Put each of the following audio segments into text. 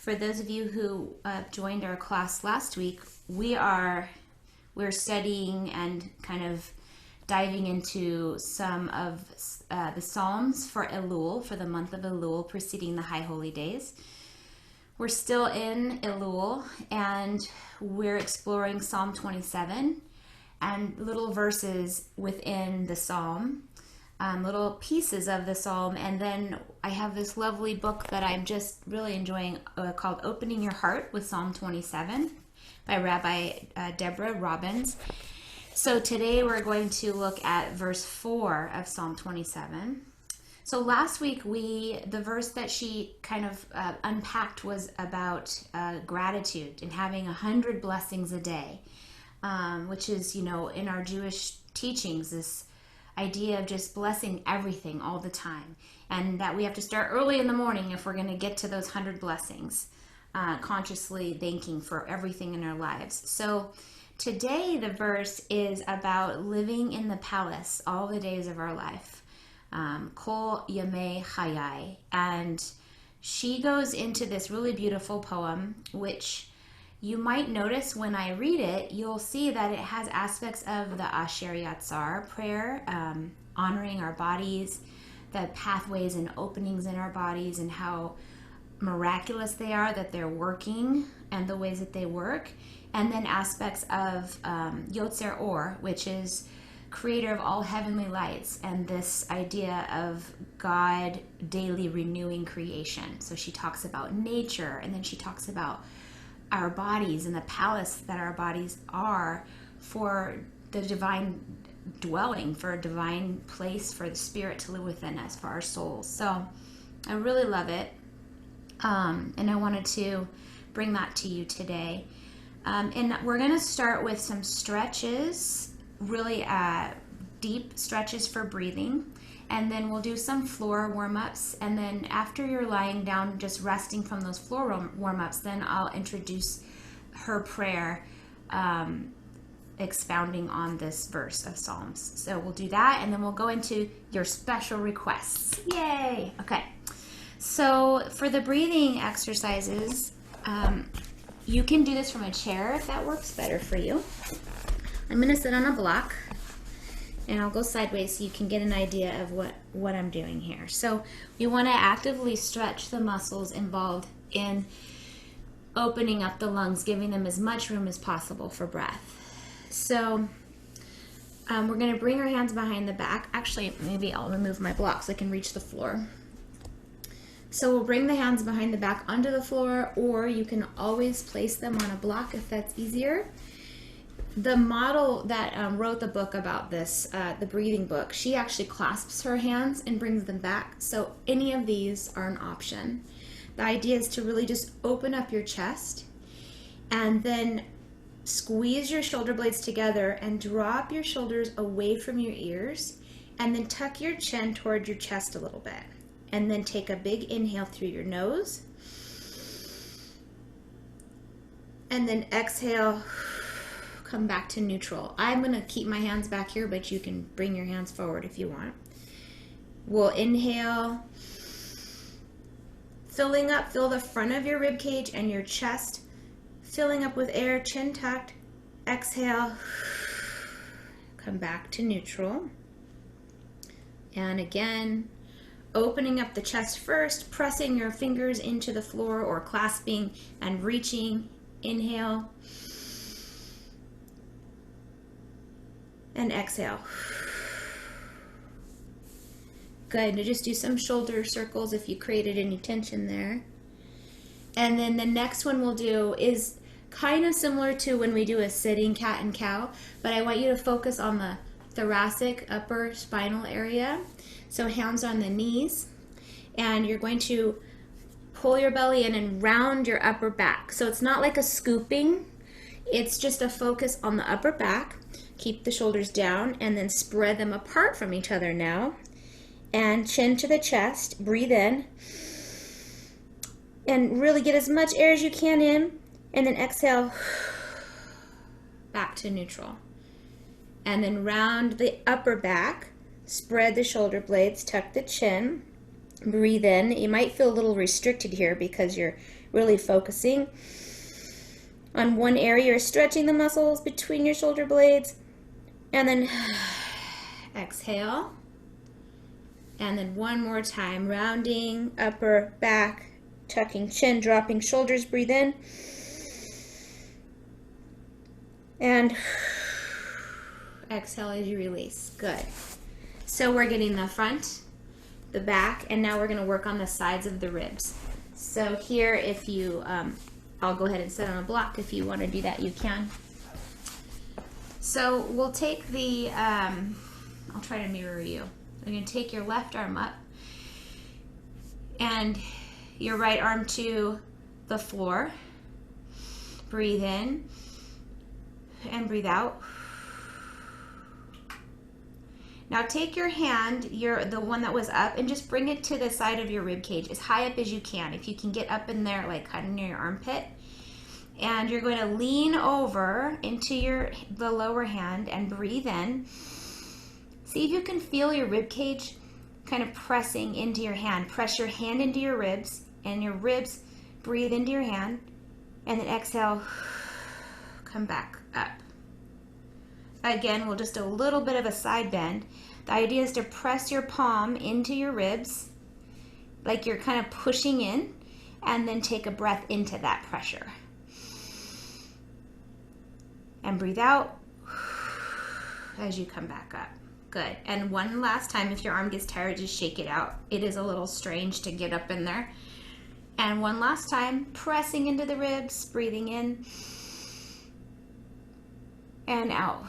For those of you who joined our class last week, we're studying and kind of diving into some of the Psalms for Elul, for the month of Elul, preceding the High Holy Days. We're still in Elul, and we're exploring Psalm 27 and little verses within the Psalm, little pieces of the Psalm. And then I have this lovely book that I'm just really enjoying called Opening Your Heart with Psalm 27 by Rabbi Deborah Robbins. So today we're going to look at verse 4 of Psalm 27. So last week the verse that she kind of unpacked was about gratitude and having 100 blessings a day, which is, in our Jewish teachings, this idea of just blessing everything all the time, and that we have to start early in the morning if we're going to get to those 100 blessings, consciously thanking for everything in our lives. So today the verse is about living in the palace all the days of our life, Kol Yamei Chayai, and she goes into this really beautiful poem, which you might notice when I read it, you'll see that it has aspects of the Asher Yatzar prayer, honoring our bodies, the pathways and openings in our bodies, and how miraculous they are, that they're working, and the ways that they work. And then aspects of Yotzer Or, which is creator of all heavenly lights, and this idea of God daily renewing creation. So she talks about nature, and then she talks about our bodies and the palace that our bodies are for the divine dwelling, for a divine place for the spirit to live within us, for our souls. So I really love it, and I wanted to bring that to you today. And we're going to start with some stretches, really deep stretches for breathing, and then we'll do some floor warm-ups, and then after you're lying down just resting from those floor warm-ups, then I'll introduce her prayer, expounding on this verse of Psalms. So we'll do that, and then we'll go into your special requests. Yay! Okay, so for the breathing exercises, you can do this from a chair if that works better for you. I'm going to sit on a block, and I'll go sideways so you can get an idea of what I'm doing here. So we want to actively stretch the muscles involved in opening up the lungs, giving them as much room as possible for breath. So we're going to bring our hands behind the back. Actually, maybe I'll remove my block so I can reach the floor. So we'll bring the hands behind the back onto the floor, or you can always place them on a block if that's easier. The model that wrote the book about this, the breathing book, she actually clasps her hands and brings them back. So any of these are an option. The idea is to really just open up your chest and then squeeze your shoulder blades together and drop your shoulders away from your ears, and then tuck your chin toward your chest a little bit. And then take a big inhale through your nose. And then exhale, come back to neutral. I'm going to keep my hands back here, but you can bring your hands forward if you want. We'll inhale, filling up, fill the front of your rib cage and your chest, filling up with air, chin tucked. Exhale, come back to neutral. And again, opening up the chest first, pressing your fingers into the floor or clasping and reaching. Inhale. And exhale. Good. Now just do some shoulder circles if you created any tension there. And then the next one we'll do is kind of similar to when we do a sitting cat and cow, but I want you to focus on the thoracic upper spinal area. So hands on the knees, and you're going to pull your belly in and round your upper back. So it's not like a scooping, it's just a focus on the upper back. Keep the shoulders down and then spread them apart from each other now. And chin to the chest, breathe in. And really get as much air as you can in, and then exhale, back to neutral. And then round the upper back. Spread the shoulder blades, tuck the chin, breathe in. You might feel a little restricted here because you're really focusing on one area. You're stretching the muscles between your shoulder blades. And then exhale. And then one more time, rounding upper back, tucking chin, dropping shoulders, breathe in. And exhale as you release. Good. So we're getting the front, the back, and now we're going to work on the sides of the ribs. So here, if you, I'll go ahead and sit on a block. If you want to do that, you can. So we'll take the, I'll try to mirror you. You're going to take your left arm up and your right arm to the floor. Breathe in and breathe out. Now take your hand, the one that was up, and just bring it to the side of your rib cage as high up as you can. If you can get up in there, like kind of near your armpit. And you're going to lean over into the lower hand and breathe in. See if you can feel your rib cage kind of pressing into your hand. Press your hand into your ribs, and your ribs breathe into your hand. And then exhale, come back up. Again, we'll just do a little bit of a side bend. The idea is to press your palm into your ribs, like you're kind of pushing in, and then take a breath into that pressure. And breathe out as you come back up. Good. And one last time, if your arm gets tired, just shake it out. It is a little strange to get up in there. And one last time, pressing into the ribs, breathing in and out.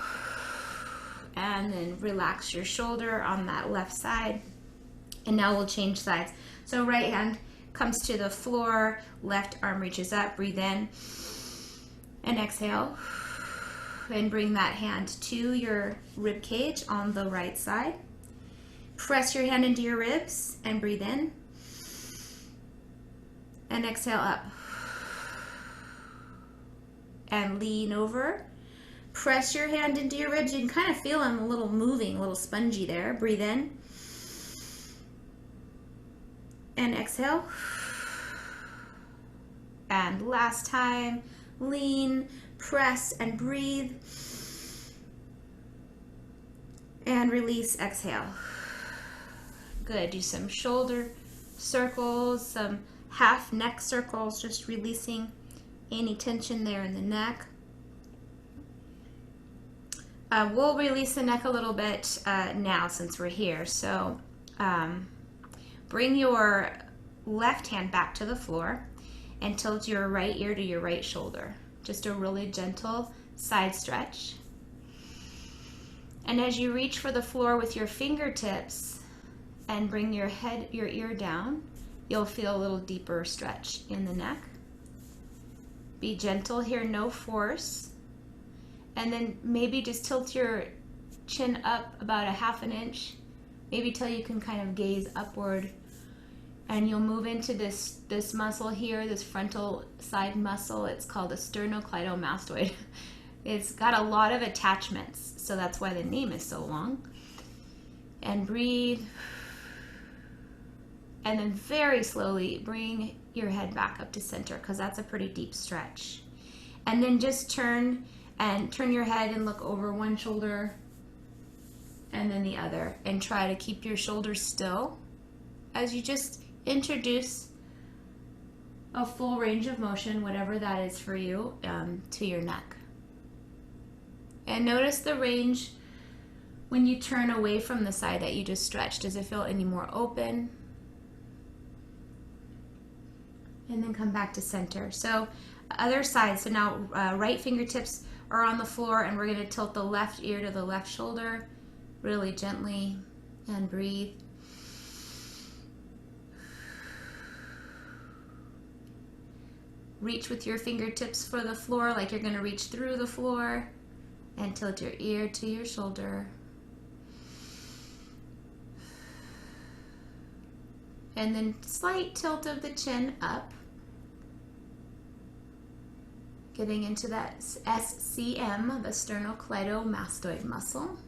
And then relax your shoulder on that left side. And now we'll change sides. So right hand comes to the floor, left arm reaches up, breathe in and exhale. And bring that hand to your rib cage on the right side. Press your hand into your ribs and breathe in. And exhale up. And lean over. Press your hand into your ribs. You can kind of feel them a little moving, a little spongy there. Breathe in. And exhale. And last time, lean, press, and breathe. And release, exhale. Good. Do some shoulder circles, some half neck circles, just releasing any tension there in the neck. We'll release the neck a little bit now since we're here. So bring your left hand back to the floor and tilt your right ear to your right shoulder. Just a really gentle side stretch. And as you reach for the floor with your fingertips and bring your ear down, you'll feel a little deeper stretch in the neck. Be gentle here, no force. And then maybe just tilt your chin up about 1/2 inch, maybe till you can kind of gaze upward. And you'll move into this muscle here, this frontal side muscle. It's called the sternocleidomastoid. It's got a lot of attachments, so that's why the name is so long. And breathe. And then very slowly bring your head back up to center, because that's a pretty deep stretch. And then just turn your head and look over one shoulder and then the other, and try to keep your shoulders still as you just introduce a full range of motion, whatever that is for you, to your neck. And notice the range when you turn away from the side that you just stretched. Does it feel any more open? And then come back to center. So other side. So now right fingertips are on the floor, and we're going to tilt the left ear to the left shoulder really gently and breathe. Reach with your fingertips for the floor like you're going to reach through the floor, and tilt your ear to your shoulder. And then slight tilt of the chin up. Getting into that SCM, the sternocleidomastoid muscle.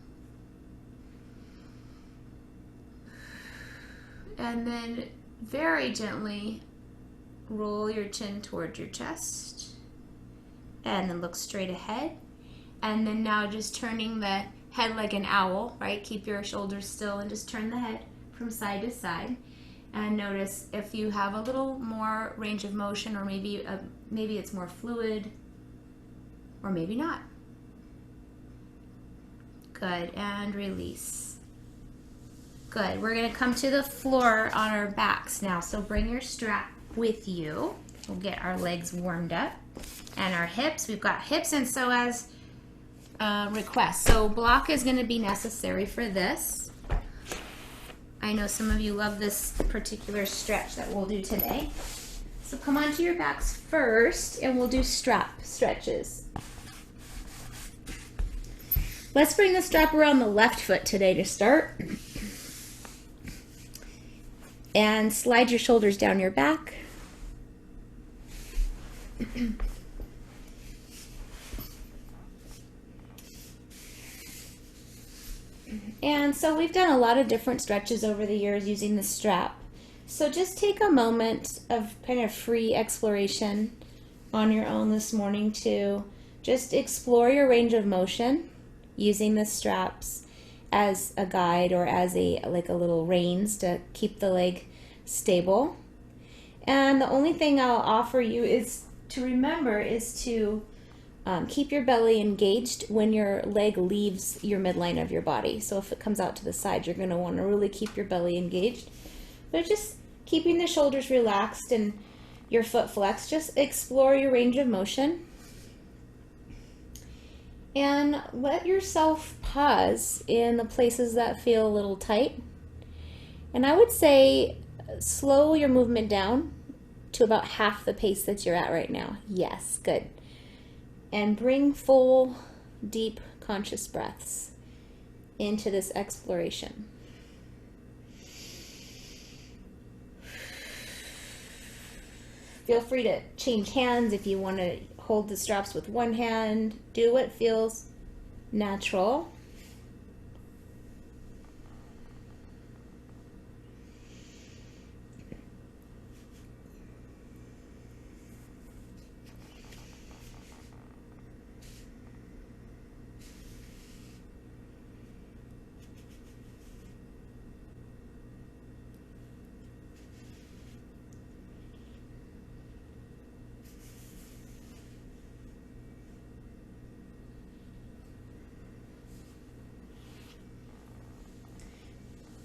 And then very gently roll your chin towards your chest and then look straight ahead. And then now just turning the head like an owl, right? Keep your shoulders still and just turn the head from side to side. And notice if you have a little more range of motion, or maybe it's more fluid, or maybe not. Good, and release. Good, we're gonna come to the floor on our backs now. So bring your strap with you. We'll get our legs warmed up. And our hips, we've got hips and psoas requests. So block is gonna be necessary for this. I know some of you love this particular stretch that we'll do today. So come onto your backs first and we'll do strap stretches. Let's bring the strap around the left foot today to start. And slide your shoulders down your back. And so we've done a lot of different stretches over the years using the strap. So just take a moment of kind of free exploration on your own this morning to just explore your range of motion using the straps as a guide or as a little reins to keep the leg stable. And the only thing I'll offer you is to remember is to keep your belly engaged when your leg leaves your midline of your body. So if it comes out to the side, you're going to want to really keep your belly engaged. But just keeping the shoulders relaxed and your foot flexed, just explore your range of motion. And let yourself pause in the places that feel a little tight. And I would say slow your movement down to about half the pace that you're at right now. Yes, good. And bring full, deep, conscious breaths into this exploration. Feel free to change hands if you want to hold the straps with one hand. Do what feels natural.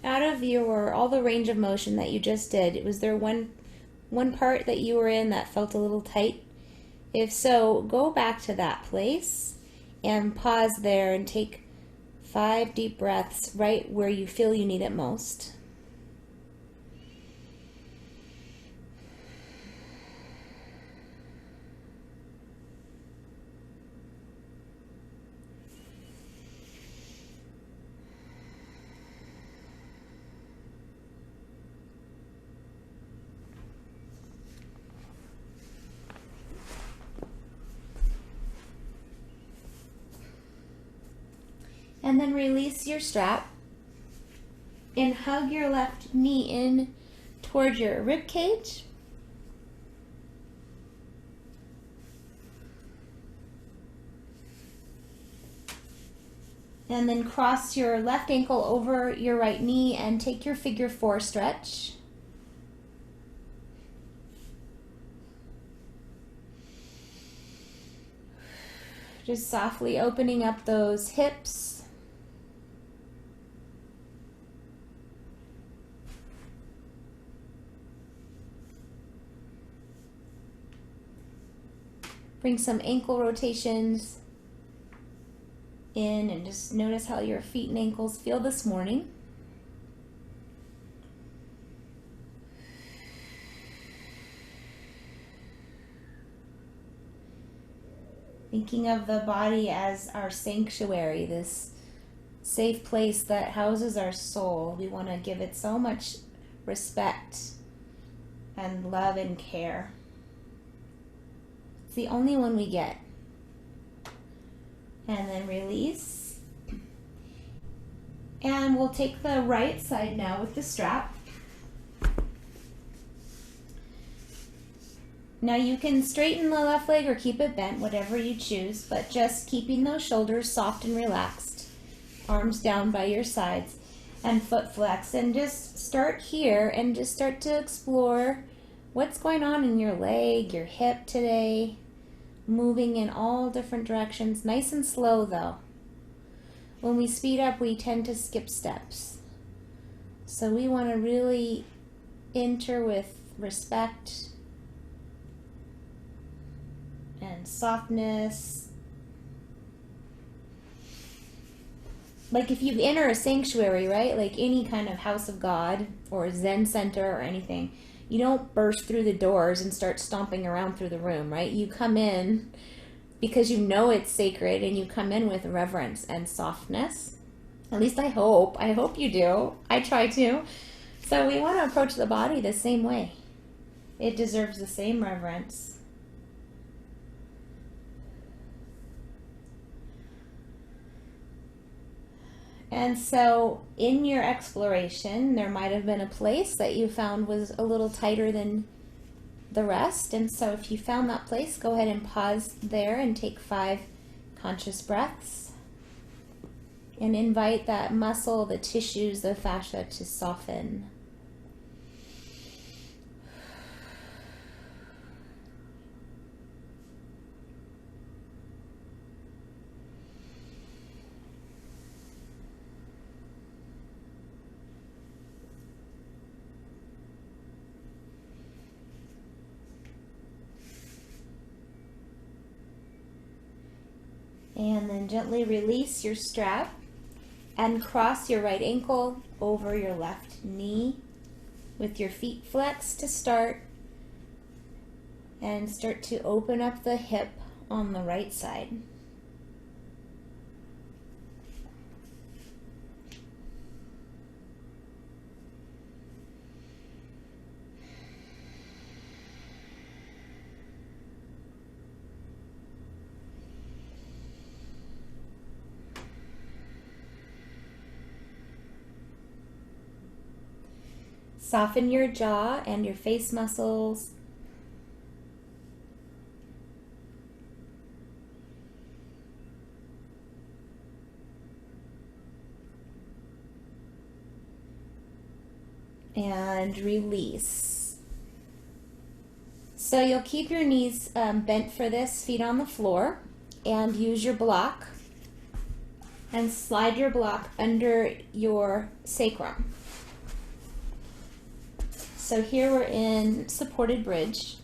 Out of all the range of motion that you just did, was there one part that you were in that felt a little tight? If so, go back to that place and pause there and take 5 deep breaths right where you feel you need it most. And then release your strap and hug your left knee in towards your rib cage. And then cross your left ankle over your right knee and take your figure 4 stretch. Just softly opening up those hips. Bring some ankle rotations in and just notice how your feet and ankles feel this morning. Thinking of the body as our sanctuary, this safe place that houses our soul. We want to give it so much respect and love and care. It's the only one we get. And then release. And we'll take the right side now with the strap. Now you can straighten the left leg or keep it bent, whatever you choose, but just keeping those shoulders soft and relaxed. Arms down by your sides and foot flex. And just start here and just start to explore what's going on in your leg, your hip today, moving in all different directions. Nice and slow though. When we speed up, we tend to skip steps. So we want to really enter with respect and softness. Like if you enter a sanctuary, right? Like any kind of house of God or a Zen center or anything, you don't burst through the doors and start stomping around through the room, right? You come in because you know it's sacred, and you come in with reverence and softness. At least I hope. I hope you do. I try to. So we want to approach the body the same way. It deserves the same reverence. And so in your exploration, there might have been a place that you found was a little tighter than the rest. And so if you found that place, go ahead and pause there and take 5 conscious breaths. And invite that muscle, the tissues, the fascia to soften. And then gently release your strap and cross your right ankle over your left knee with your feet flexed to start, and start to open up the hip on the right side. Soften your jaw and your face muscles. And release. So you'll keep your knees bent for this, feet on the floor, and use your block and slide your block under your sacrum. So here we're in supported bridge.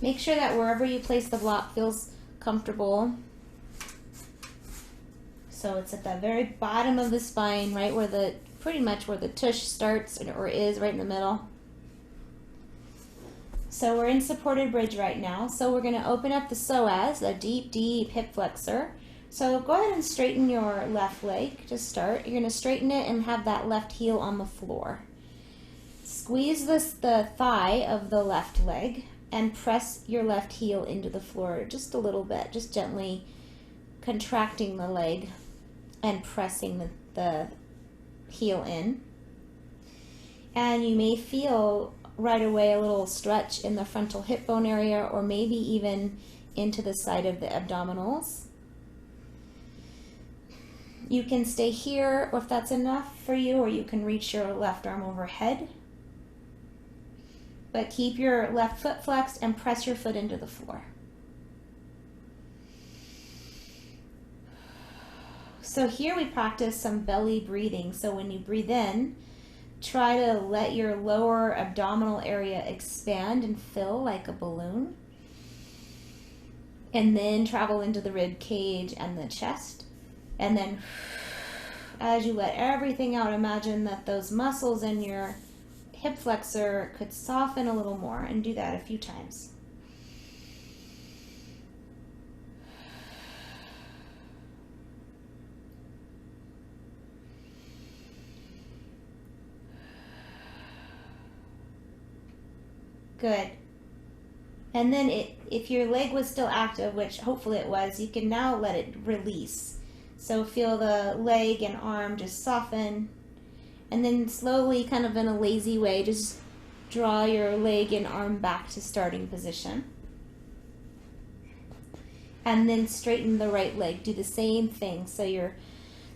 Make sure that wherever you place the block feels comfortable. So it's at the very bottom of the spine, right where pretty much where the tush starts or is, right in the middle. So we're in supported bridge right now. So we're going to open up the psoas, the deep, deep hip flexor. So go ahead and straighten your left leg to start. You're going to straighten it and have that left heel on the floor. Squeeze the thigh of the left leg and press your left heel into the floor just a little bit, just gently contracting the leg and pressing the heel in. And you may feel right away a little stretch in the frontal hip bone area, or maybe even into the side of the abdominals. You can stay here if that's enough for you, or you can reach your left arm overhead. But keep your left foot flexed and press your foot into the floor. So here we practice some belly breathing. So when you breathe in, try to let your lower abdominal area expand and fill like a balloon. And then travel into the rib cage and the chest. And then as you let everything out, imagine that those muscles in your hip flexor could soften a little more, and do that a few times. Good. And then if your leg was still active, which hopefully it was, you can now let it release. So feel the leg and arm just soften, And then slowly, kind of in a lazy way, just draw your leg and arm back to starting position. And then straighten the right leg. Do the same thing. So you're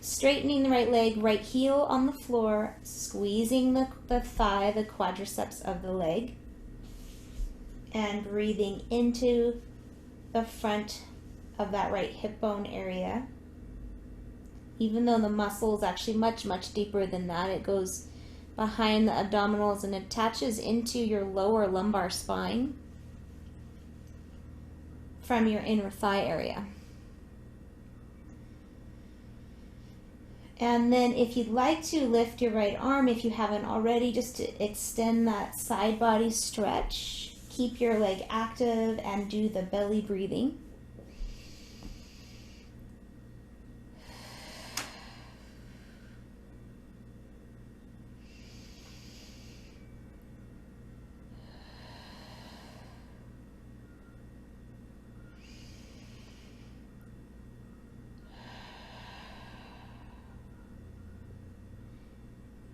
straightening the right leg, right heel on the floor, squeezing the thigh, the quadriceps of the leg, and breathing into the front of that right hip bone area. Even though the muscle is actually much, much deeper than that, it goes behind the abdominals and attaches into your lower lumbar spine from your inner thigh area. And then if you'd like to lift your right arm, if you haven't already, just to extend that side body stretch. Keep your leg active and do the belly breathing.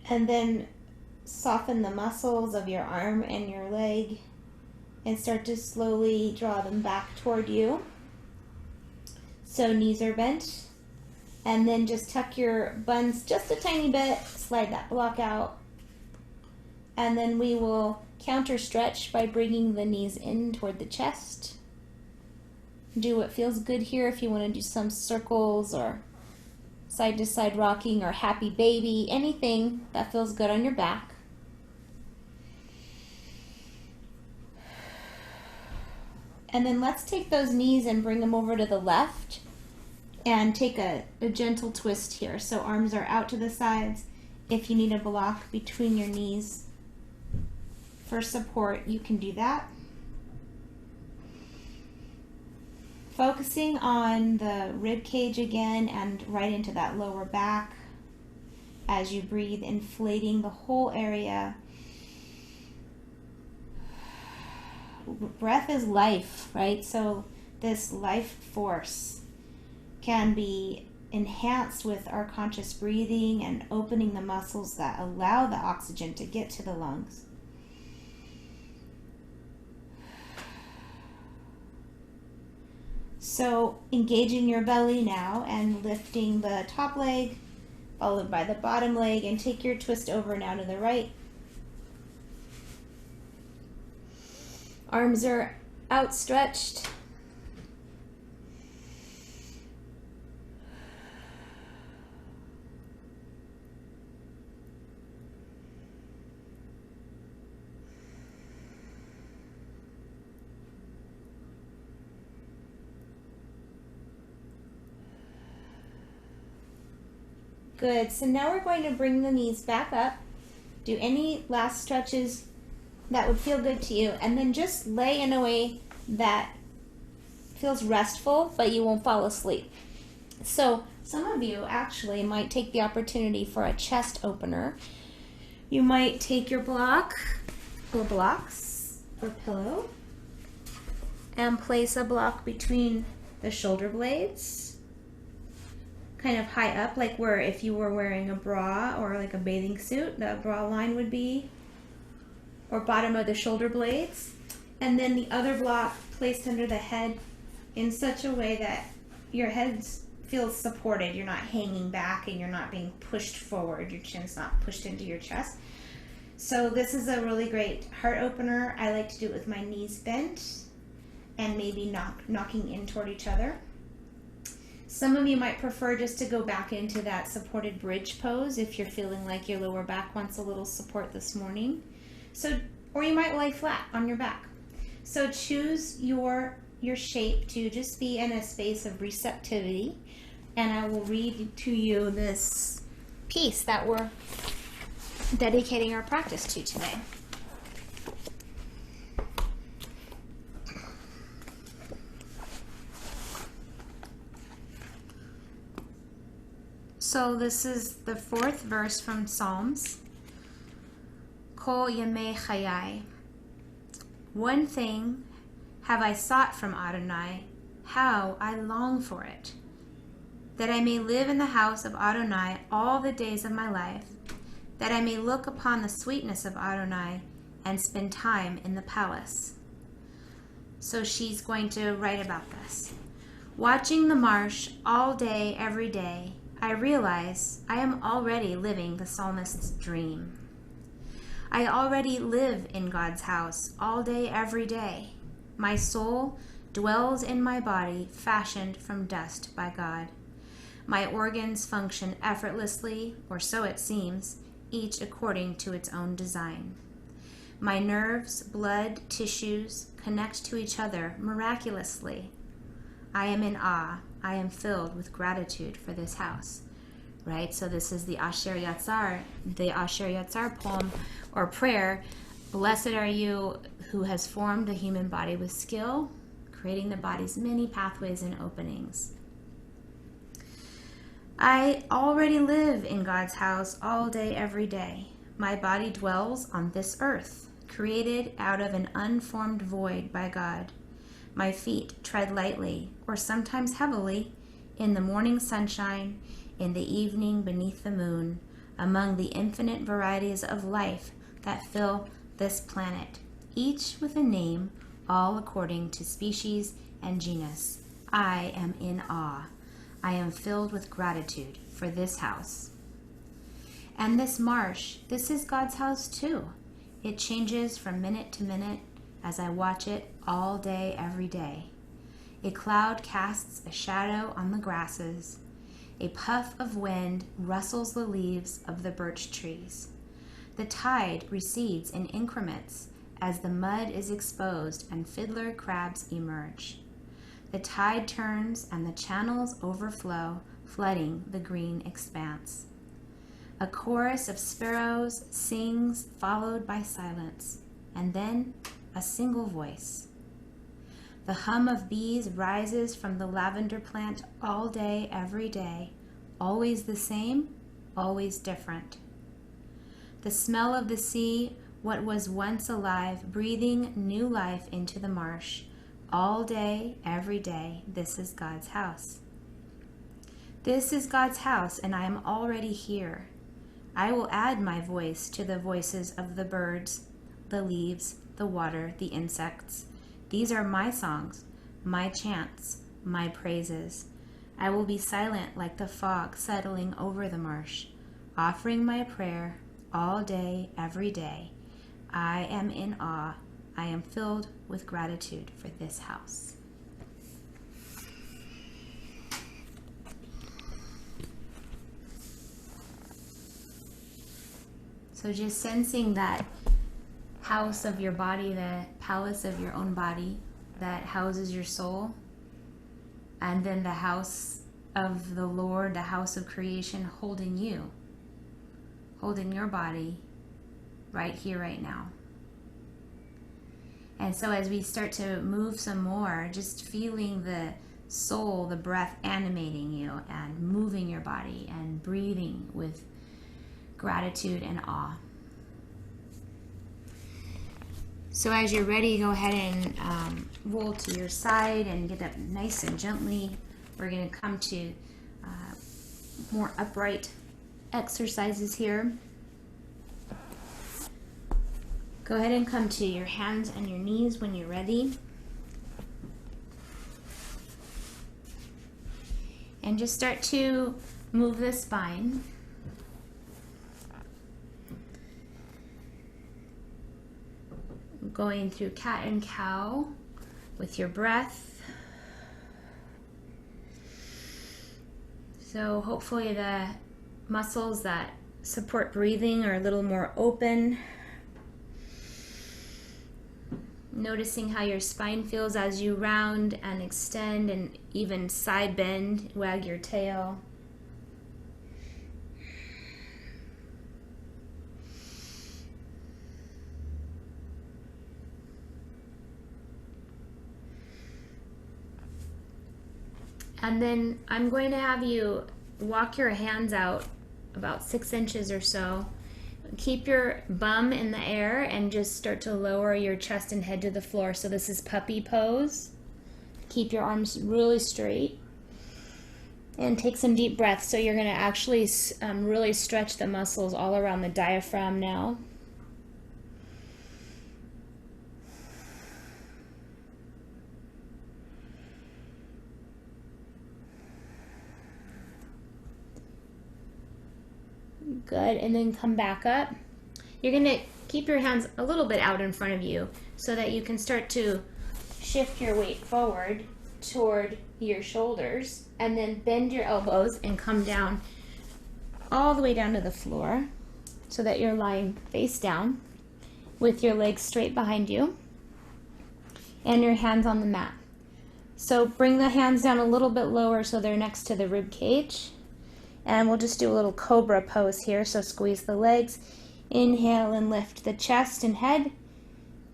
And then soften the muscles of your arm and your leg and start to slowly draw them back toward you. So knees are bent. And then just tuck your buns just a tiny bit, slide that block out. And then we will counter stretch by bringing the knees in toward the chest. Do what feels good here. If you want to do some circles or side to side rocking or happy baby, anything that feels good on your back. And then let's take those knees and bring them over to the left and take a gentle twist here. So arms are out to the sides. If you need a block between your knees for support, you can do that. Focusing on the rib cage again and right into that lower back as you breathe, inflating the whole area. Breath is life, right? So this life force can be enhanced with our conscious breathing and opening the muscles that allow the oxygen to get to the lungs. So engaging your belly now and lifting the top leg, followed by the bottom leg, and take your twist over now to the right. Arms are outstretched. Good. So now we're going to bring the knees back up. Do any last stretches that would feel good to you, and then just lay in a way that feels restful, but you won't fall asleep. So some of you actually might take the opportunity for a chest opener. You might take your block or blocks or pillow and place a block between the shoulder blades, kind of high up, like where if you were wearing a bra or like a bathing suit, the bra line would be, or bottom of the shoulder blades. And then the other block placed under the head in such a way that your head feels supported. You're not hanging back and you're not being pushed forward. Your chin's not pushed into your chest. So this is a really great heart opener. I like to do it with my knees bent and maybe knocking in toward each other. Some of you might prefer just to go back into that supported bridge pose if you're feeling like your lower back wants a little support this morning. So, or you might lie flat on your back. So choose your shape to just be in a space of receptivity, and I will read to you this piece that we're dedicating our practice to today. So this is the 4th verse from Psalms. Kol yemei Chayai. One thing have I sought from Adonai, how I long for it, that I may live in the house of Adonai all the days of my life, that I may look upon the sweetness of Adonai and spend time in the palace. So she's going to write about this. Watching the marsh all day, every day, I realize I am already living the psalmist's dream. I already live in God's house all day, every day. My soul dwells in my body, fashioned from dust by God. My organs function effortlessly, or so it seems, each according to its own design. My nerves, blood, tissues connect to each other miraculously. I am in awe. I am filled with gratitude for this house. Right? So this is the Asher Yatzar poem or prayer. Blessed are you who has formed the human body with skill, creating the body's many pathways and openings. I already live in God's house all day, every day. My body dwells on this earth, created out of an unformed void by God. My feet tread lightly, or sometimes heavily, in the morning sunshine, in the evening beneath the moon, among the infinite varieties of life that fill this planet, each with a name, all according to species and genus. I am in awe. I am filled with gratitude for this house. And this marsh, this is God's house too. It changes from minute to minute as I watch it all day, every day. A cloud casts a shadow on the grasses. A puff of wind rustles the leaves of the birch trees. The tide recedes in increments as the mud is exposed and fiddler crabs emerge. The tide turns and the channels overflow, flooding the green expanse. A chorus of sparrows sings, followed by silence, and then a single voice. The hum of bees rises from the lavender plant all day, every day, always the same, always different. The smell of the sea, what was once alive, breathing new life into the marsh, all day, every day. This is God's house. This is God's house, and I am already here. I will add my voice to the voices of the birds, the leaves, the water, the insects. These are my songs, my chants, my praises. I will be silent like the fog settling over the marsh, offering my prayer all day, every day. I am in awe. I am filled with gratitude for this house. So just sensing that house of your body, the palace of your own body that houses your soul, and then the house of the Lord, the house of creation holding you, holding your body right here, right now. And so as we start to move some more, just feeling the soul, the breath animating you and moving your body and breathing with gratitude and awe. So as you're ready, go ahead and roll to your side and get up nice and gently. We're going to come to more upright exercises here. Go ahead and come to your hands and your knees when you're ready. And just start to move the spine. Going through cat and cow with your breath. So hopefully the muscles that support breathing are a little more open. Noticing how your spine feels as you round and extend and even side bend, wag your tail. And then I'm going to have you walk your hands out about 6 inches or so. Keep your bum in the air and just start to lower your chest and head to the floor. So this is puppy pose. Keep your arms really straight. And take some deep breaths. So you're going to actually really stretch the muscles all around the diaphragm now. Good, and then come back up. You're going to keep your hands a little bit out in front of you so that you can start to shift your weight forward toward your shoulders, and then bend your elbows and come down all the way down to the floor so that you're lying face down with your legs straight behind you and your hands on the mat. So bring the hands down a little bit lower so they're next to the rib cage. And we'll just do a little cobra pose here. So squeeze the legs, inhale and lift the chest and head.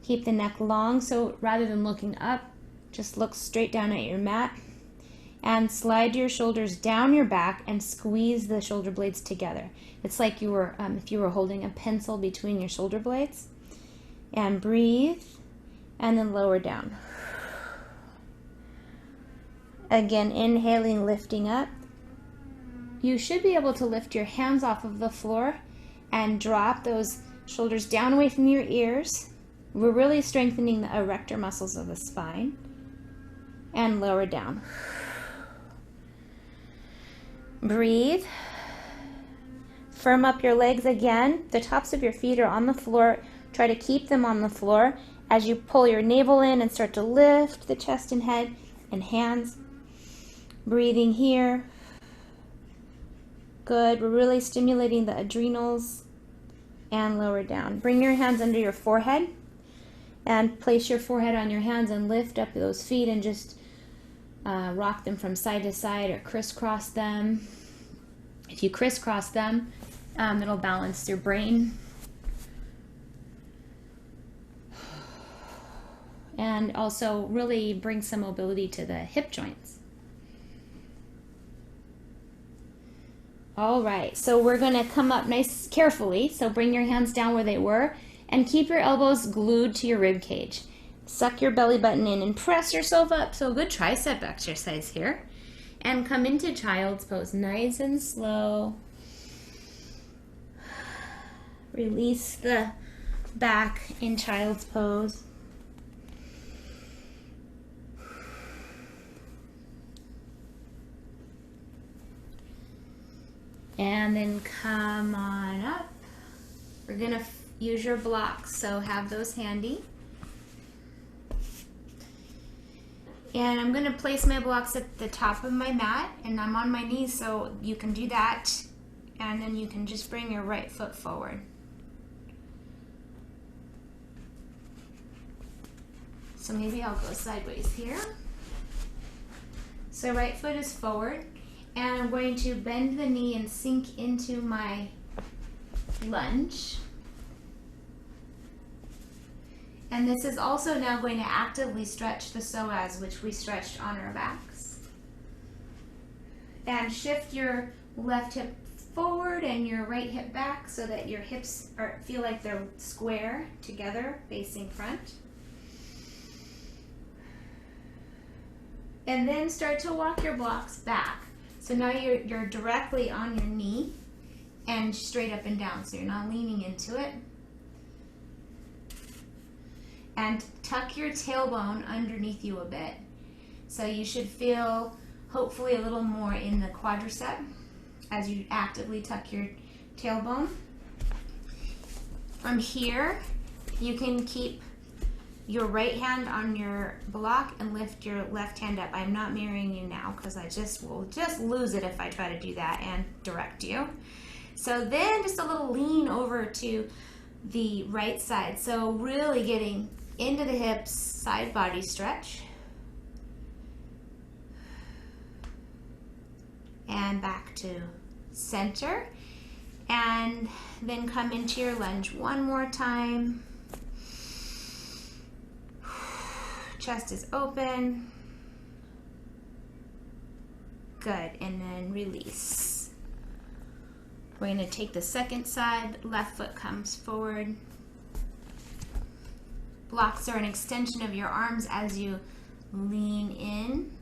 Keep the neck long, so rather than looking up, just look straight down at your mat. And slide your shoulders down your back and squeeze the shoulder blades together. It's like you were, if you were holding a pencil between your shoulder blades. And breathe, and then lower down. Again, inhaling, lifting up. You should be able to lift your hands off of the floor and drop those shoulders down away from your ears. We're really strengthening the erector muscles of the spine. And lower down. Breathe. Firm up your legs again. The tops of your feet are on the floor. Try to keep them on the floor as you pull your navel in and start to lift the chest and head and hands. Breathing here. Good. We're really stimulating the adrenals. And lower down. Bring your hands under your forehead and place your forehead on your hands and lift up those feet and just rock them from side to side or crisscross them. If you crisscross them, it'll balance your brain. And also really bring some mobility to the hip joints. All right, so we're going to come up nice carefully. So bring your hands down where they were and keep your elbows glued to your rib cage. Suck your belly button in and press yourself up. So a good tricep exercise here. And come into child's pose, nice and slow. Release the back in child's pose. And then come on up. We're going to use your blocks, so have those handy. And I'm going to place my blocks at the top of my mat, and I'm on my knees, so you can do that. And then you can just bring your right foot forward. So maybe I'll go sideways here. So right foot is forward, and I'm going to bend the knee and sink into my lunge. And this is also now going to actively stretch the psoas, which we stretched on our backs. And shift your left hip forward and your right hip back so that your hips feel like they're square together, facing front. And then start to walk your blocks back. So now you're directly on your knee and straight up and down, so you're not leaning into it. And tuck your tailbone underneath you a bit. So you should feel hopefully a little more in the quadricep as you actively tuck your tailbone. From here, you can keep your right hand on your block and lift your left hand up. I'm not mirroring you now because I will just lose it if I try to do that and direct you. So then just a little lean over to the right side. So really getting into the hips, side body stretch. And back to center. And then come into your lunge one more time. Chest is open. Good, and then release. We're going to take the second side. Left foot comes forward. Blocks are an extension of your arms as you lean in.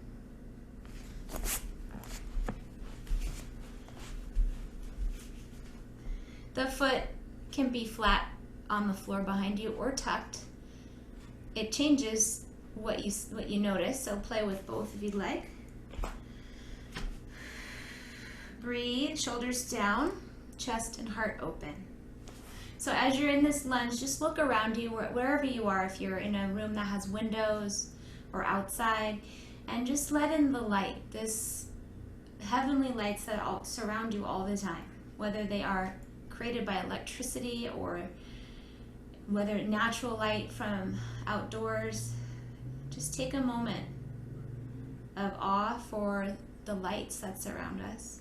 The foot can be flat on the floor behind you or tucked. It changes what you notice, so play with both if you'd like. Breathe, shoulders down, chest and heart open. So as you're in this lunge, just look around you, wherever you are, if you're in a room that has windows or outside, and just let in the light, this heavenly lights that surround you all the time, whether they are created by electricity or whether natural light from outdoors. Just take a moment of awe for the lights that surround us.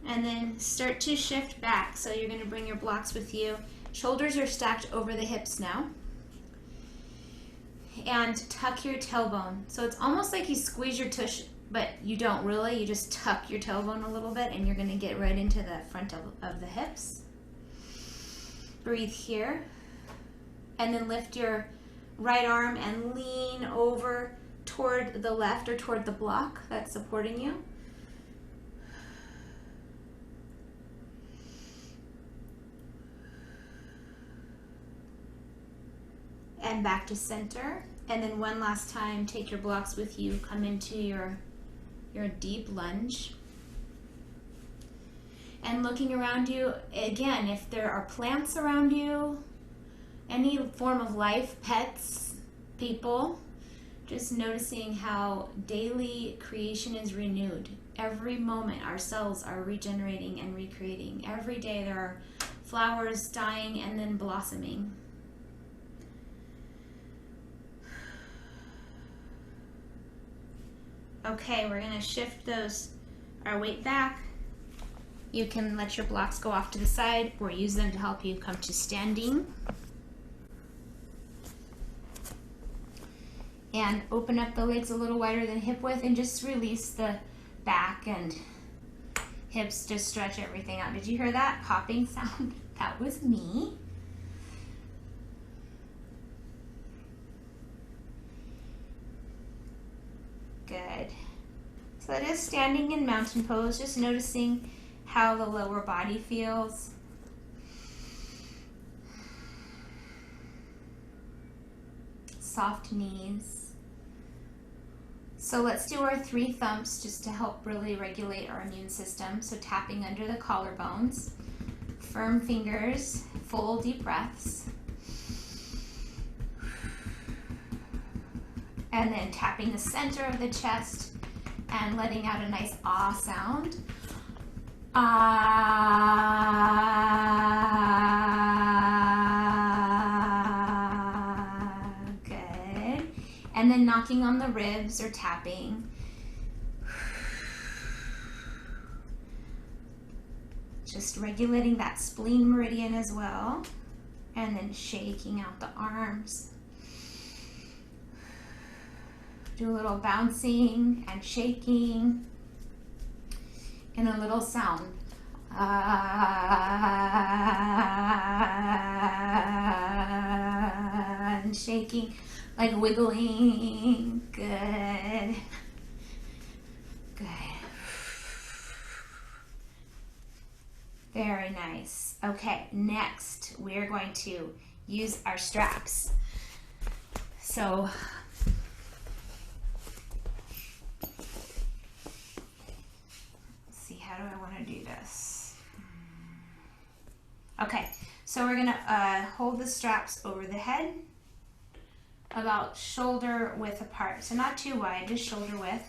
And then start to shift back. So you're going to bring your blocks with you. Shoulders are stacked over the hips now. And tuck your tailbone. So it's almost like you squeeze your tush, but you don't really. You just tuck your tailbone a little bit and you're going to get right into the front of the hips. Breathe here. And then lift your right arm and lean over toward the left or toward the block that's supporting you. And back to center. And then one last time, take your blocks with you, come into your deep lunge. And looking around you, again, if there are plants around you, any form of life, pets, people, just noticing how daily creation is renewed. Every moment our cells are regenerating and recreating. Every day there are flowers dying and then blossoming. Okay, we're gonna shift our weight back. You can let your blocks go off to the side or use them to help you come to standing. And open up the legs a little wider than hip width and just release the back and hips. Just stretch everything out. Did you hear that popping sound? That was me. Good. So that is standing in mountain pose, just noticing how the lower body feels. Soft knees. So let's do our 3 thumps just to help really regulate our immune system. So tapping under the collarbones, firm fingers, full deep breaths. And then tapping the center of the chest and letting out a nice ah sound. Ah. Good. And then knocking on the ribs or tapping. Just regulating that spleen meridian as well. And then shaking out the arms. Do a little bouncing and shaking and a little sound. And shaking, like wiggling. Good. Good. Very nice. Okay, next we're going to use our straps. So how do I want to do this? Okay, so we're gonna hold the straps over the head, about shoulder width apart. So not too wide, just shoulder width.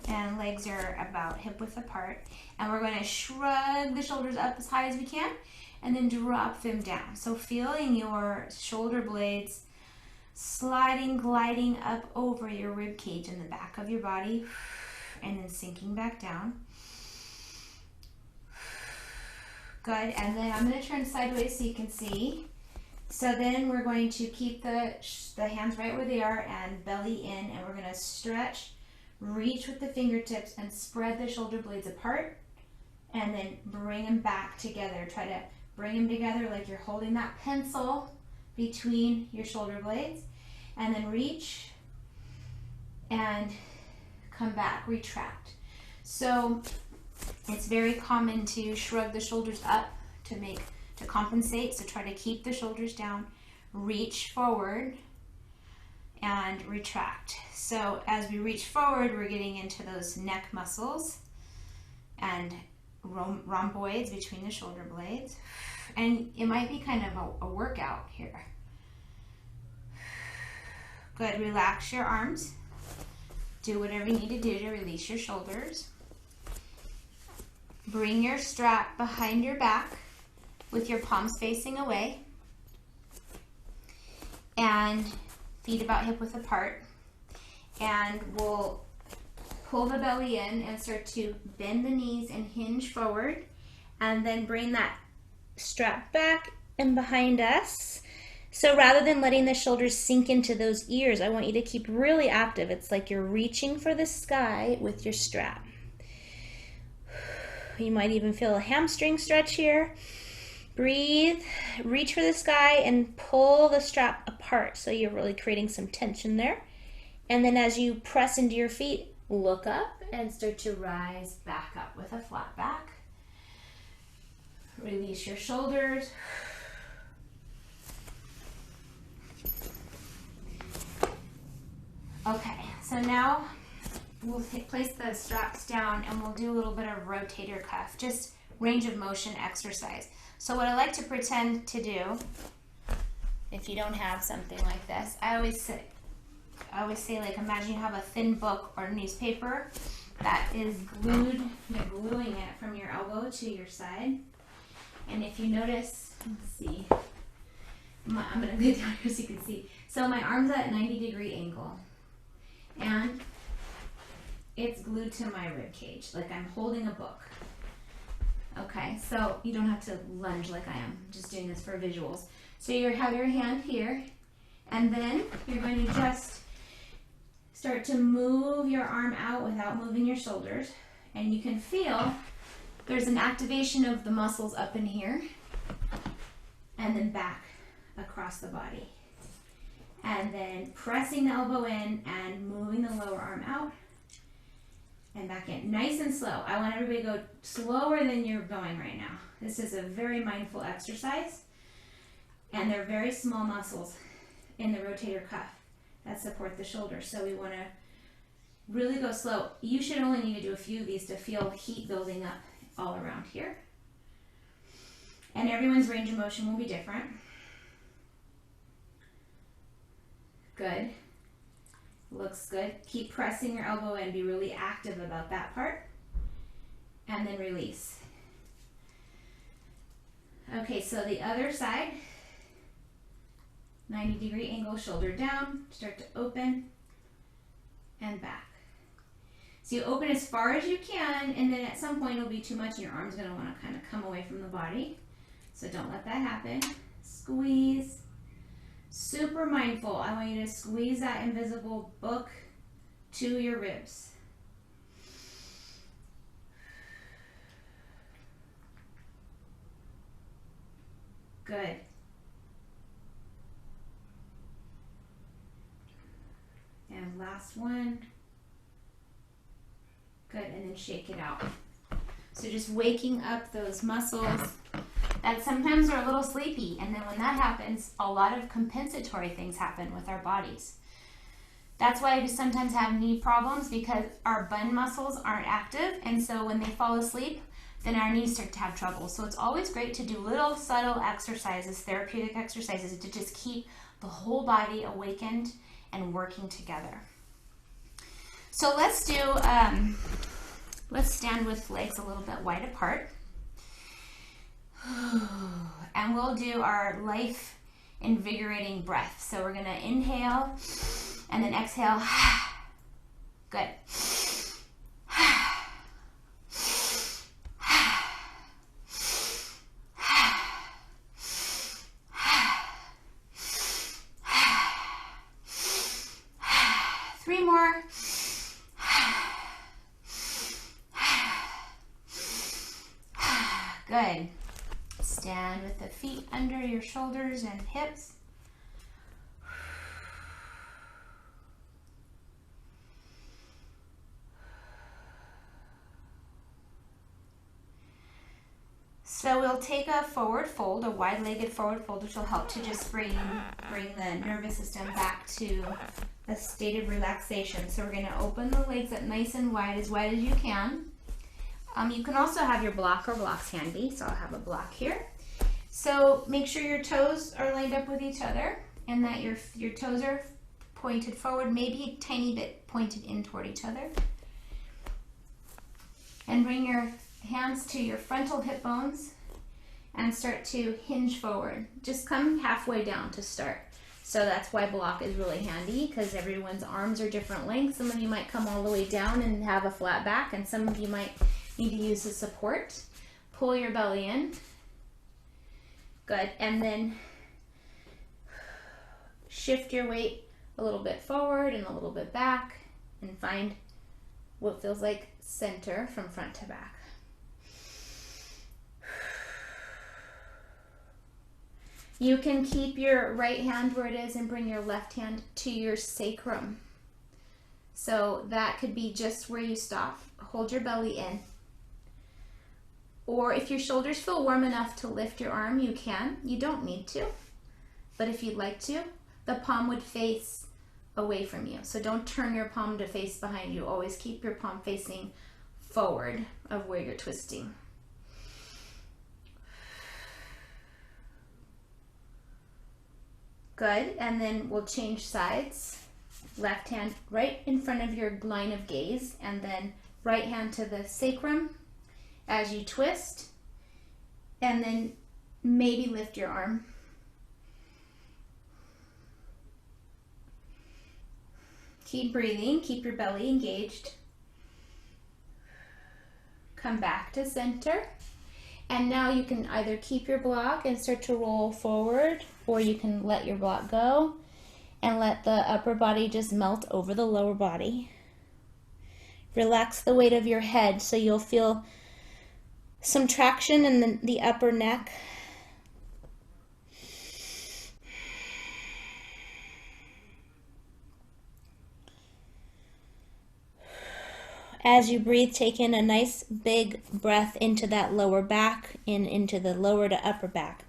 And legs are about hip width apart. And we're gonna shrug the shoulders up as high as we can and then drop them down. So feeling your shoulder blades sliding, gliding up over your rib cage in the back of your body. And then sinking back down. Good, and then I'm going to turn sideways so you can see. So then we're going to keep the hands right where they are and belly in, and we're going to stretch, reach with the fingertips and spread the shoulder blades apart, and then bring them back together. Try to bring them together like you're holding that pencil between your shoulder blades, and then reach and come back, retract. So It's very common to shrug the shoulders up to compensate, so try to keep the shoulders down, reach forward, and retract. So as we reach forward, we're getting into those neck muscles and rhomboids between the shoulder blades. And it might be kind of a workout here. Good, relax your arms. Do whatever you need to do to release your shoulders. Bring your strap behind your back with your palms facing away. And feet about hip width apart. And we'll pull the belly in and start to bend the knees and hinge forward. And then bring that strap back and behind us. So rather than letting the shoulders sink into those ears, I want you to keep really active. It's like you're reaching for the sky with your strap. You might even feel a hamstring stretch here. Breathe, reach for the sky, and pull the strap apart. So you're really creating some tension there. And then as you press into your feet, look up and start to rise back up with a flat back. Release your shoulders. Okay, so now we'll place the straps down and we'll do a little bit of rotator cuff, just range of motion exercise. So what I like to pretend to do, if you don't have something like this, I always say like, imagine you have a thin book or newspaper that is glued, you're gluing it from your elbow to your side. And if you notice, let's see, I'm gonna go down here so you can see. So my arm's at 90-degree angle. And it's glued to my rib cage, like I'm holding a book. Okay, so you don't have to lunge like I am, I'm just doing this for visuals. So you have your hand here, and then you're going to just start to move your arm out without moving your shoulders. And you can feel there's an activation of the muscles up in here, and then back across the body. And then pressing the elbow in and moving the lower arm out and back in. Nice and slow. I want everybody to go slower than you're going right now. This is a very mindful exercise. And they're very small muscles in the rotator cuff that support the shoulder. So we want to really go slow. You should only need to do a few of these to feel heat building up all around here. And everyone's range of motion will be different. Good. Looks good. Keep pressing your elbow in. Be really active about that part. And then release. Okay, so the other side. 90-degree angle, shoulder down. Start to open and back. So you open as far as you can, and then at some point it'll be too much and your arm's going to want to kind of come away from the body. So don't let that happen. Squeeze. Super mindful. I want you to squeeze that invisible book to your ribs. Good. And last one. Good, and then shake it out. So just waking up those muscles that sometimes are a little sleepy, and then when that happens, a lot of compensatory things happen with our bodies. That's why we sometimes have knee problems, because our bun muscles aren't active, and so when they fall asleep, then our knees start to have trouble. So it's always great to do little subtle exercises, therapeutic exercises, to just keep the whole body awakened and working together. So let's stand with legs a little bit wide apart. And we'll do our life invigorating breath. So we're gonna inhale and then exhale. Good. 3 more. Good. Stand with the feet under your shoulders and hips. So we'll take a forward fold, a wide-legged forward fold, which will help to just bring the nervous system back to a state of relaxation. So we're going to open the legs up nice and wide as you can. You can also have your block or blocks handy. So I'll have a block here. So make sure your toes are lined up with each other and that your toes are pointed forward, maybe a tiny bit pointed in toward each other. And bring your hands to your frontal hip bones and start to hinge forward. Just come halfway down to start. So that's why block is really handy, because everyone's arms are different lengths. Some of you might come all the way down and have a flat back, and some of you might need to use the support. Pull your belly in. Good. And then shift your weight a little bit forward and a little bit back and find what feels like center from front to back. You can keep your right hand where it is and bring your left hand to your sacrum. So that could be just where you stop. Hold your belly in. Or if your shoulders feel warm enough to lift your arm, you can. You don't need to. But if you'd like to, the palm would face away from you. So don't turn your palm to face behind you. Always keep your palm facing forward of where you're twisting. Good, and then we'll change sides. Left hand right in front of your line of gaze, and then right hand to the sacrum as you twist, and then maybe lift your arm. Keep breathing, keep your belly engaged. Come back to center. And now you can either keep your block and start to roll forward, or you can let your block go and let the upper body just melt over the lower body. Relax the weight of your head so you'll feel some traction in the upper neck. As you breathe, take in a nice big breath into that lower back and into the lower to upper back.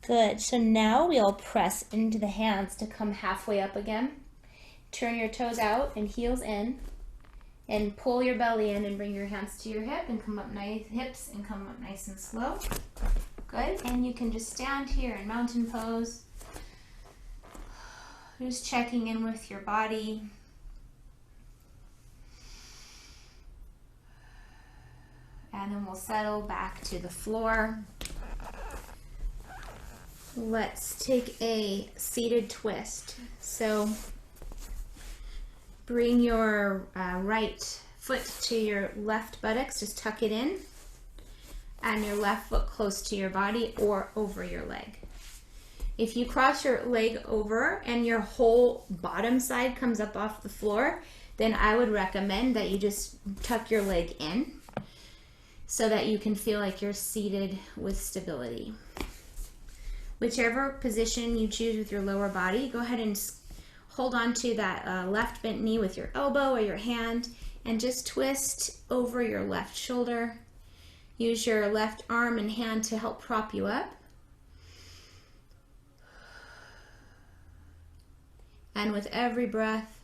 Good. So now we'll press into the hands to come halfway up again. Turn your toes out and heels in. And pull your belly in and bring your hands to your hip and come up nice, hips and come up nice and slow. Good. And you can just stand here in mountain pose. Just checking in with your body. And then we'll settle back to the floor. Let's take a seated twist. So bring your right foot to your left buttocks, just tuck it in, and your left foot close to your body or over your leg. If you cross your leg over and your whole bottom side comes up off the floor, then I would recommend that you just tuck your leg in so that you can feel like you're seated with stability. Whichever position you choose with your lower body, go ahead and hold on to that left bent knee with your elbow or your hand and just twist over your left shoulder. Use your left arm and hand to help prop you up. And with every breath,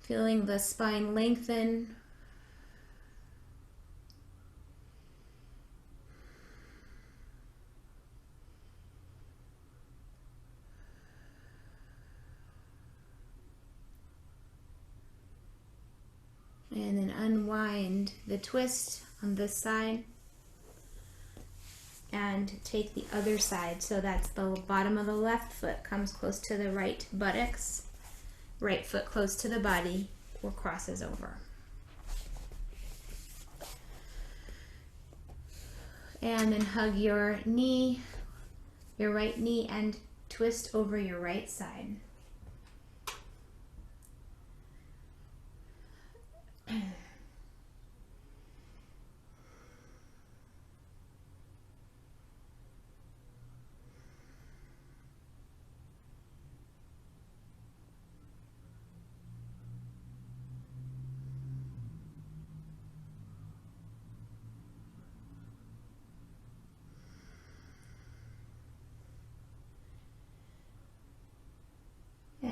feeling the spine lengthen. And then unwind the twist on this side and take the other side. So that's the bottom of the left foot comes close to the right buttocks, right foot close to the body or crosses over. And then hug your knee, your right knee, and twist over your right side.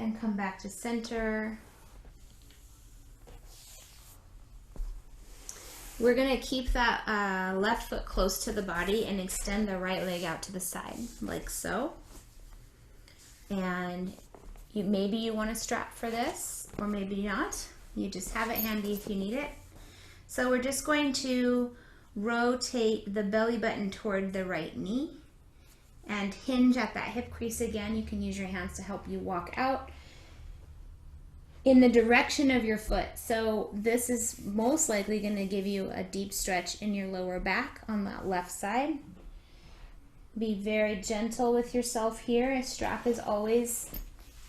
and come back to center. We're going to keep that left foot close to the body and extend the right leg out to the side, like so. And maybe you want a strap for this, or maybe not. You just have it handy if you need it. So we're just going to rotate the belly button toward the right knee and hinge at that hip crease again. You can use your hands to help you walk out in the direction of your foot. So this is most likely going to give you a deep stretch in your lower back on that left side. Be very gentle with yourself here. A strap is always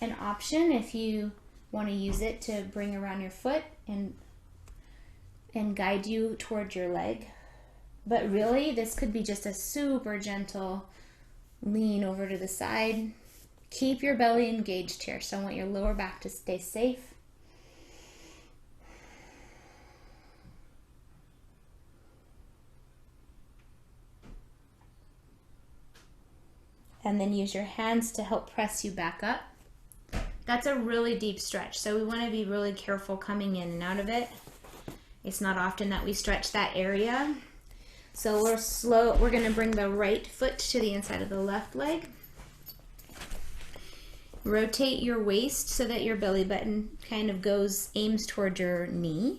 an option if you want to use it to bring around your foot and guide you towards your leg. But really, this could be just a super gentle lean over to the side. Keep your belly engaged here. So I want your lower back to stay safe. And then use your hands to help press you back up. That's a really deep stretch, so we want to be really careful coming in and out of it. It's not often that we stretch that area. So we're going to bring the right foot to the inside of the left leg. Rotate your waist so that your belly button kind of aims toward your knee.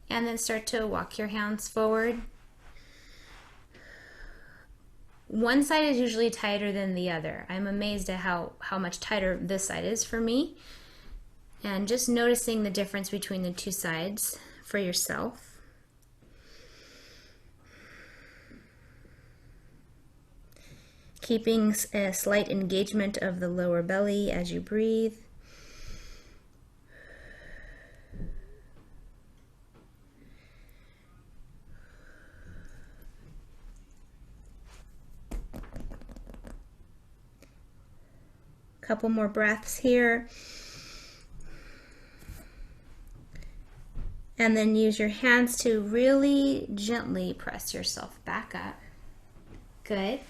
And then start to walk your hands forward. One side is usually tighter than the other. I'm amazed at how much tighter this side is for me. And just noticing the difference between the two sides for yourself. Keeping a slight engagement of the lower belly as you breathe. Couple more breaths here. And then use your hands to really gently press yourself back up. Good.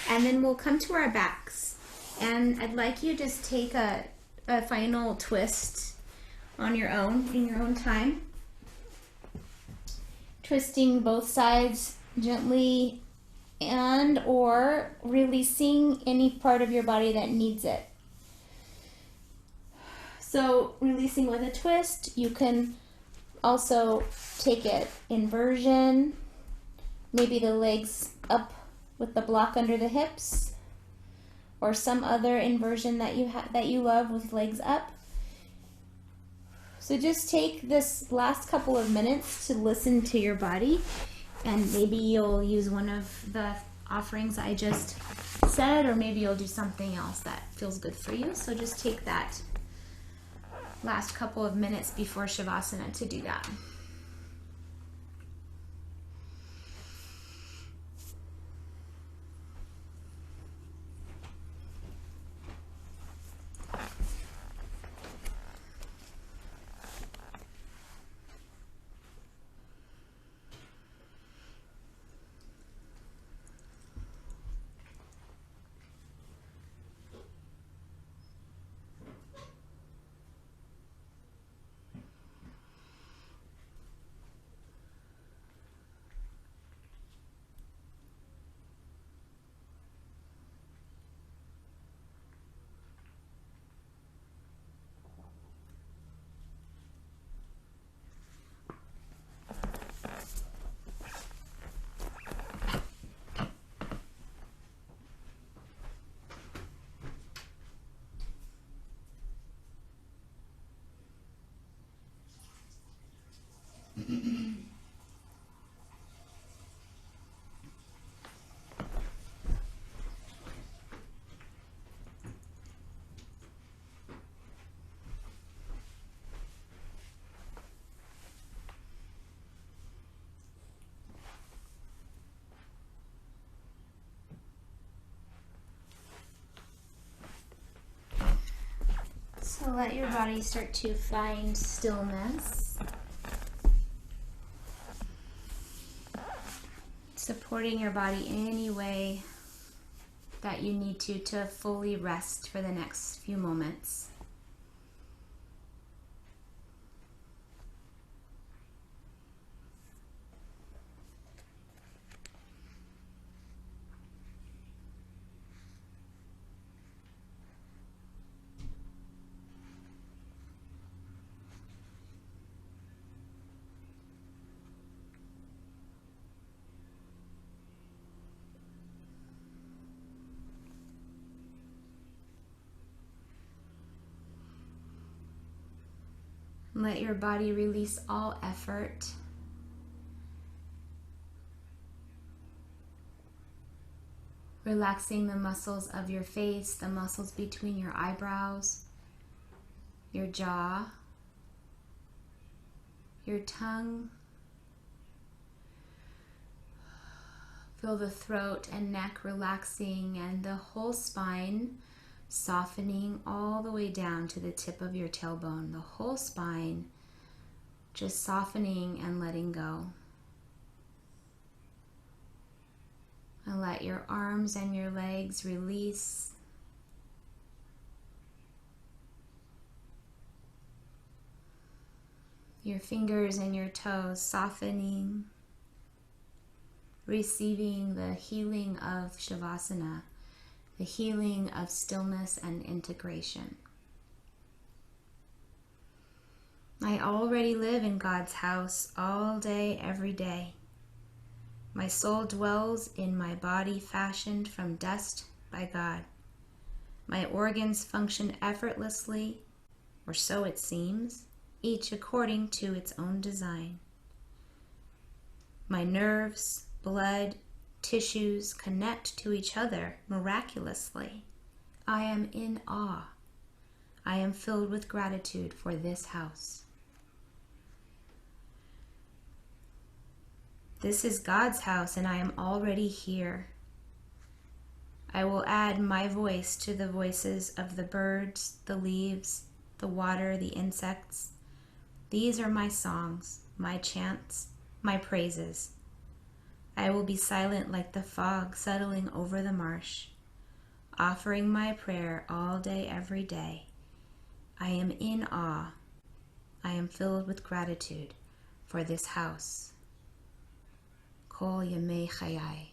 And then we'll come to our backs. And I'd like you to just take a final twist on your own, in your own time. Twisting both sides gently and or releasing any part of your body that needs it. So releasing with a twist, you can also take it inversion, maybe the legs up with the block under the hips, or some other inversion that you love with legs up. So just take this last couple of minutes to listen to your body, and maybe you'll use one of the offerings I just said, or maybe you'll do something else that feels good for you. So just take that last couple of minutes before Shavasana to do that. So let your body start to find stillness. Supporting your body any way that you need to fully rest for the next few moments. Let your body release all effort. Relaxing the muscles of your face, the muscles between your eyebrows, your jaw, your tongue. Feel the throat and neck relaxing and the whole spine softening all the way down to the tip of your tailbone. The whole spine just softening and letting go. And let your arms and your legs release. Your fingers and your toes softening. Receiving the healing of Shavasana, the healing of stillness and integration. I already live in God's house all day, every day. My soul dwells in my body fashioned from dust by God. My organs function effortlessly, or so it seems, each according to its own design. My nerves, blood, tissues connect to each other miraculously. I am in awe. I am filled with gratitude for this house. This is God's house, and I am already here. I will add my voice to the voices of the birds, the leaves, the water, the insects. These are my songs, my chants, my praises. I will be silent like the fog settling over the marsh, offering my prayer all day, every day. I am in awe. I am filled with gratitude for this house. Kol Yemei Chayai.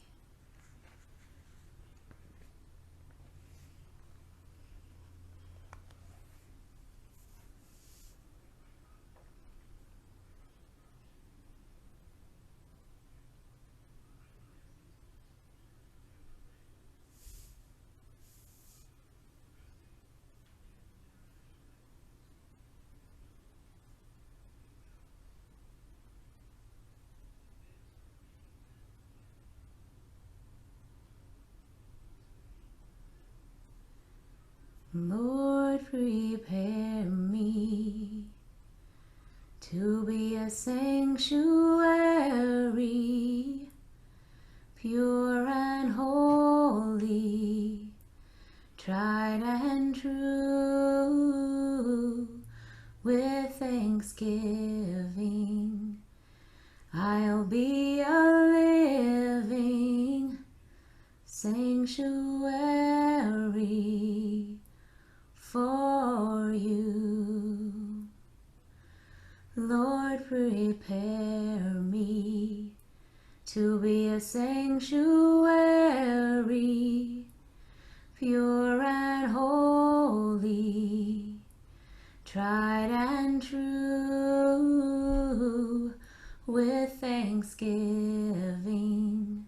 Lord, prepare me to be a sanctuary, pure and holy, tried and true. With thanksgiving, I'll be a living sanctuary for you. Lord, prepare me to be a sanctuary, pure and holy, tried and true. With thanksgiving,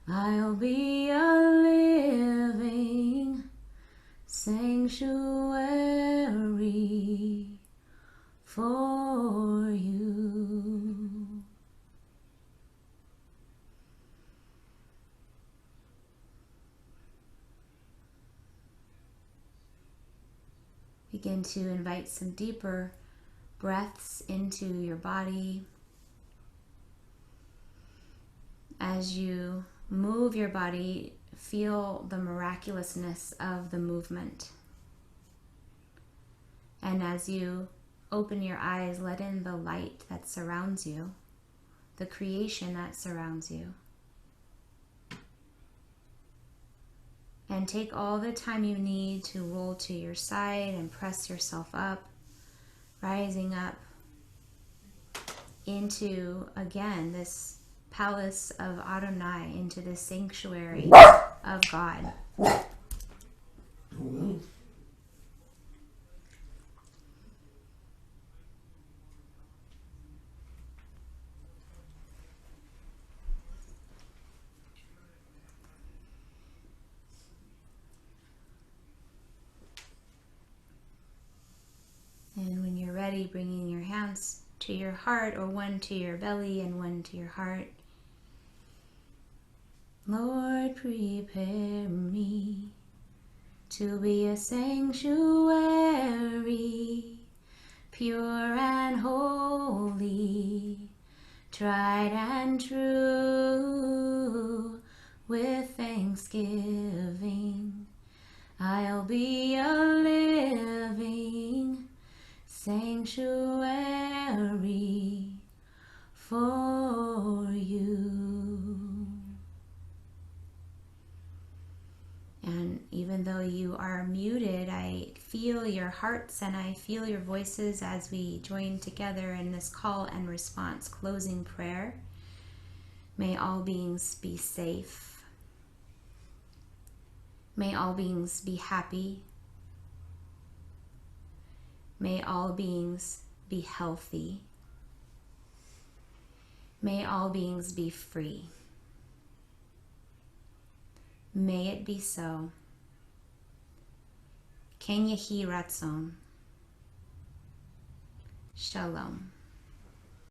I'll be a living sanctuary for you. Begin to invite some deeper breaths into your body. As you move your body, feel the miraculousness of the movement. And as you open your eyes, let in the light that surrounds you, the creation that surrounds you. And take all the time you need to roll to your side and press yourself up, rising up into, again, this palace of Adonai, into this sanctuary of God. And when you're ready, body, bringing your hands to your heart, or one to your belly and one to your heart. Lord, prepare me to be a sanctuary, pure and holy, tried and true. With thanksgiving, I'll be a living sanctuary for you. And even though you are muted, I feel your hearts and I feel your voices as we join together in this call and response closing prayer. May all beings be safe. May all beings be happy. May all beings be healthy. May all beings be free. May it be so. Ken Yehi Ratzon. Shalom.